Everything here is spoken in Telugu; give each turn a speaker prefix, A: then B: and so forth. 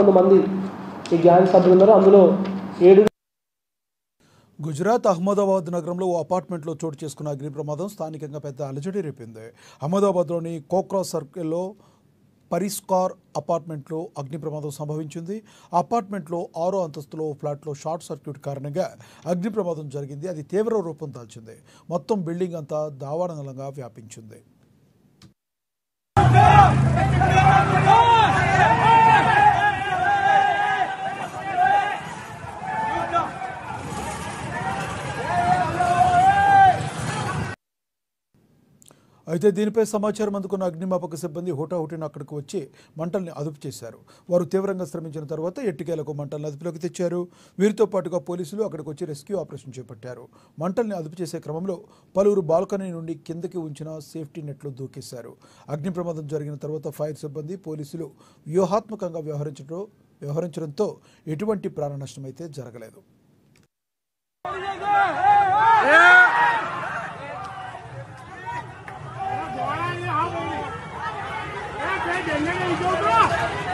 A: కొంతమంది ఈ గ్యాంగ్ సభ్యులు ఉన్నారు. అందులో 7
B: గుజరాత్ అహ్మదాబాద్ నగరంలో ఓ అపార్ట్మెంట్లో చోటు చేసుకున్న అగ్ని ప్రమాదం స్థానికంగా పెద్ద అలజడి రేపింది. అహ్మదాబాద్లోని కోక్రా సర్కిల్లో పరిస్కార్ అపార్ట్మెంట్లో అగ్ని ప్రమాదం సంభవించింది. అపార్ట్మెంట్లో 6వ అంతస్తులో ఫ్లాట్లో షార్ట్ సర్క్యూట్ కారణంగా అగ్ని ప్రమాదం జరిగింది. అది తీవ్ర రూపం దాల్చింది. మొత్తం బిల్డింగ్ అంతా దావానలంగా వ్యాపించింది. అయితే దీనిపై సమాచారం అందుకున్న అగ్నిమాపక సిబ్బంది హుటాహుటిన అక్కడికి వచ్చి మంటల్ని అదుపు చేశారు. వారు తీవ్రంగా శ్రమించిన తర్వాత ఎట్టికేలకు మంటలను అదుపులోకి తెచ్చారు. వీరితో పాటుగా పోలీసులు అక్కడికి వచ్చి రెస్క్యూ ఆపరేషన్ చేపట్టారు. మంటల్ని అదుపు చేసే క్రమంలో పలువురు బాల్కనీ నుండి కిందకి ఉంచిన సేఫ్టీ నెట్లు దూకేశారు. అగ్ని ప్రమాదం జరిగిన తర్వాత ఫైర్ సిబ్బంది పోలీసులు వ్యూహాత్మకంగా వ్యవహరించడంతో ఎటువంటి ప్రాణ నష్టం అయితే జరగలేదు.
C: Hãy subscribe cho kênh Ghiền Mì Gõ để không bỏ lỡ